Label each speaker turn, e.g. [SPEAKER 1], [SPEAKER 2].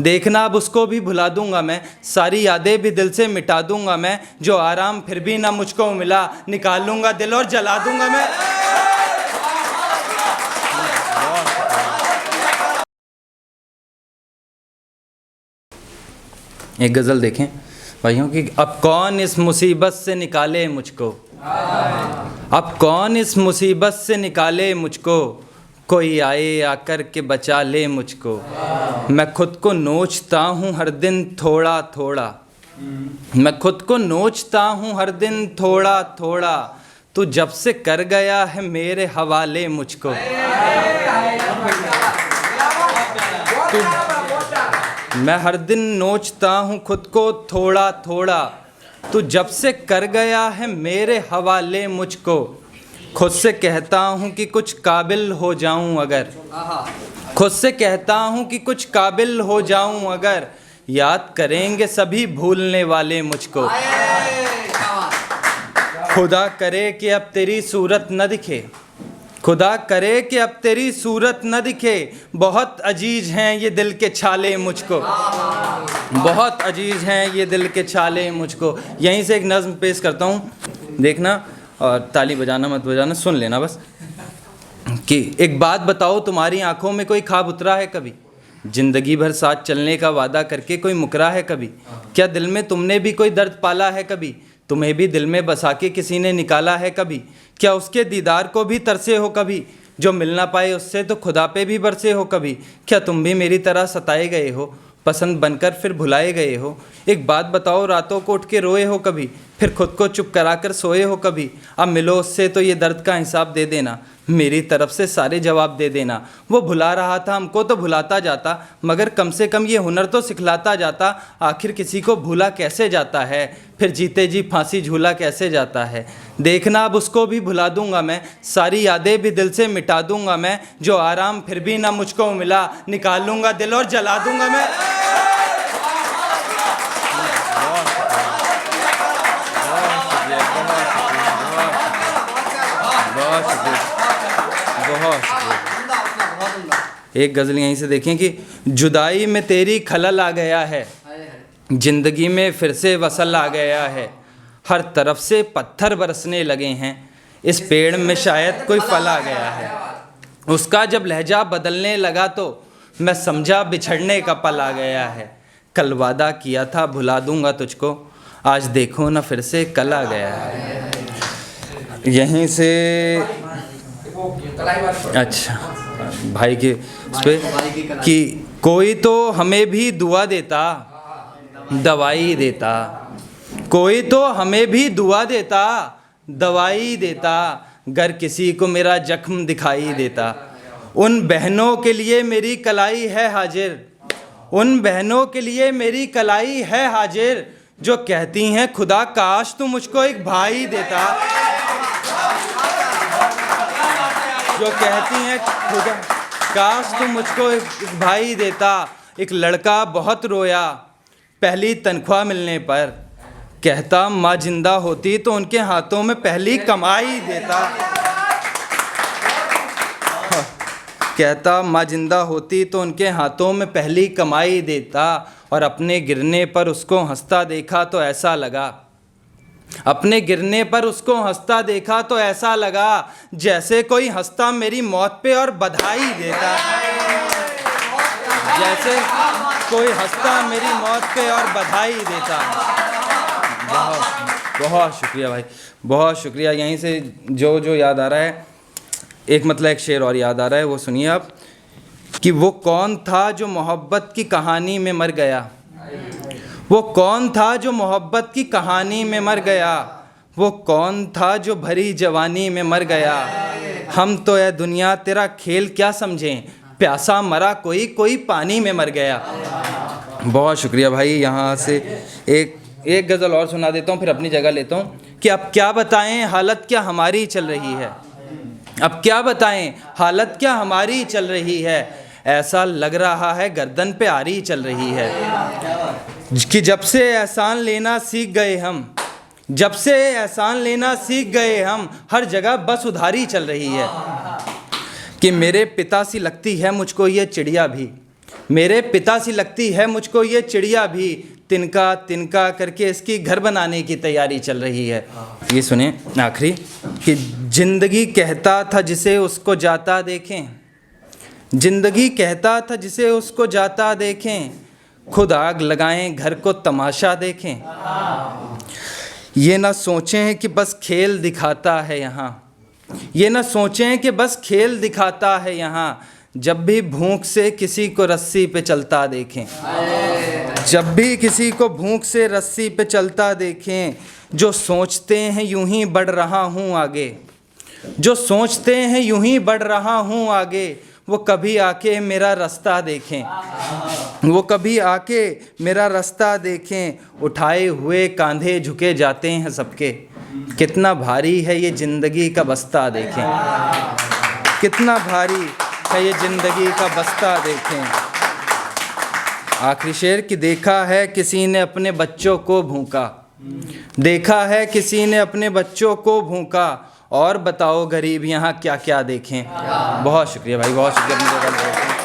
[SPEAKER 1] देखना अब उसको भी भुला दूंगा मैं, सारी यादें भी दिल से मिटा दूंगा मैं, जो आराम फिर भी ना मुझको मिला निकाल लूंगा दिल और जला दूंगा मैं। एक गज़ल देखें भाइयों की, अब कौन इस मुसीबत से निकाले मुझको, अब कौन इस मुसीबत से निकाले मुझको, कोई आए आकर के बचा ले मुझको। मैं खुद को नोचता हूँ हर दिन थोड़ा थोड़ा, मैं खुद को नोचता हूँ हर दिन थोड़ा थोड़ा, तू जब से कर गया है मेरे हवाले मुझको। मैं हर दिन नोचता हूँ खुद को थोड़ा थोड़ा, तू जब से कर गया है मेरे हवाले मुझको। खुद से कहता हूँ कि कुछ काबिल हो जाऊँ अगर, खुद से कहता हूँ कि कुछ काबिल हो जाऊँ अगर, याद करेंगे सभी भूलने वाले मुझको। खुदा करे कि अब तेरी सूरत न दिखे, खुदा करे कि अब तेरी सूरत न दिखे, बहुत अजीज हैं ये दिल के छाले मुझको, बहुत अजीज हैं ये दिल के छाले मुझको। यहीं से एक नज़्म पेश करता हूँ, देखना और ताली बजाना मत बजाना, सुन लेना बस। कि एक बात बताओ, तुम्हारी आंखों में कोई ख्वाब उतरा है कभी, ज़िंदगी भर साथ चलने का वादा करके कोई मुकरा है कभी, क्या दिल में तुमने भी कोई दर्द पाला है कभी, तुम्हें भी दिल में बसा के किसी ने निकाला है कभी, क्या उसके दीदार को भी तरसे हो कभी, जो मिल ना पाए उससे तो खुदा पे भी बरसे हो कभी, क्या तुम भी मेरी तरह सताए गए हो, पसंद बनकर फिर भुलाए गए हो। एक बात बताओ, रातों को उठ के रोए हो कभी, फिर खुद को चुप करा कर सोए हो कभी, अब मिलो उससे तो ये दर्द का हिसाब दे देना, मेरी तरफ से सारे जवाब दे देना। वो भुला रहा था हमको तो भुलाता जाता, मगर कम से कम ये हुनर तो सिखलाता जाता, आखिर किसी को भूला कैसे जाता है, फिर जीते जी फांसी झूला कैसे जाता है। देखना अब उसको भी भुला दूंगा मैं, सारी यादें भी दिल से मिटा दूंगा मैं, जो आराम फिर भी ना मुझको मिला निकाल लूंगा दिल और जला दूंगा मैं। एक गज़ल यहीं से देखें कि जुदाई में तेरी खलल आ गया है, ज़िंदगी में फिर से वसल आ गया है, हर तरफ से पत्थर बरसने लगे हैं, इस पेड़ में शायद कोई फल आ गया है। उसका जब लहजा बदलने लगा तो मैं समझा बिछड़ने का पल आ गया है, कल वादा किया था भुला दूंगा तुझको, आज देखो ना फिर से कल आ गया है। यहीं से अच्छा भाई के उस पर कि कोई तो हमें भी दुआ देता दवाई देता, कोई तो हमें भी दुआ देता दवाई देता, गर किसी को मेरा जख्म दिखाई देता। उन बहनों के लिए मेरी कलाई है हाजिर, उन बहनों के लिए मेरी कलाई है हाजिर, जो कहती हैं खुदा काश तू मुझको एक भाई देता, जो कहती हैं खुदा काश तू मुझको एक भाई देता। एक लड़का बहुत रोया पहली तनख्वाह मिलने पर, कहता माँ जिंदा होती तो उनके हाथों में पहली कमाई देता, कहता माँ जिंदा होती तो उनके हाथों में पहली कमाई देता। और अपने गिरने पर उसको हंसता देखा तो ऐसा लगा, अपने गिरने पर उसको हंसता देखा तो ऐसा लगा, जैसे कोई हंसता मेरी मौत पे और बधाई देता, जैसे कोई हंसता मेरी मौत पे और बधाई देता। बहुत बहुत शुक्रिया भाई, बहुत शुक्रिया। यहीं से जो जो याद आ रहा है, एक मतलब एक शेर और याद आ रहा है, वो सुनिए आप कि वो कौन था जो मोहब्बत की कहानी में मर गया, वो कौन था जो मोहब्बत की कहानी में मर गया, वो कौन था जो भरी जवानी में मर गया। हम तो ये दुनिया तेरा खेल क्या समझें, प्यासा मरा कोई कोई पानी में मर गया। बहुत शुक्रिया भाई। यहाँ से एक गज़ल और सुना देता हूँ, फिर अपनी जगह लेता हूँ कि अब क्या बताएं हालत क्या हमारी चल रही है, अब क्या बताएं हालत क्या हमारी चल रही है, ऐसा लग रहा है गर्दन पे आरी चल रही है, कि जब से एहसान लेना सीख गए हम, जब से एहसान लेना सीख गए हम, हर जगह बस उधारी चल रही है। कि मेरे पिता सी लगती है मुझको ये चिड़िया भी, मेरे पिता सी लगती है मुझको ये चिड़िया भी, तिनका तिनका करके इसकी घर बनाने की तैयारी चल रही है। ये सुने आखिरी कि जिंदगी कहता था जिसे उसको जाता देखें, जिंदगी कहता था जिसे उसको जाता देखें, खुद आग लगाएं घर को तमाशा देखें। ये ना सोचें कि बस खेल दिखाता है यहाँ, ये ना सोचें कि बस खेल दिखाता है यहाँ, जब भी भूख से किसी को रस्सी पे चलता देखें, जब भी किसी को भूख से रस्सी पे चलता देखें, जो सोचते हैं यूं ही बढ़ रहा हूँ आगे, जो सोचते हैं यूं ही बढ़ रहा हूँ आगे, वो कभी आके मेरा रास्ता देखें, वो कभी आके मेरा रास्ता देखें। उठाए हुए कांधे झुके जाते हैं सबके, कितना भारी है ये ज़िंदगी का बस्ता देखें, कितना भारी है ये ज़िंदगी का बस्ता देखें। आखिरी शेर कि देखा है किसी ने अपने बच्चों को भूखा, देखा है किसी ने अपने बच्चों को भूखा, और बताओ गरीब यहाँ क्या क्या देखें। बहुत शुक्रिया भाई, बहुत शुक्रिया।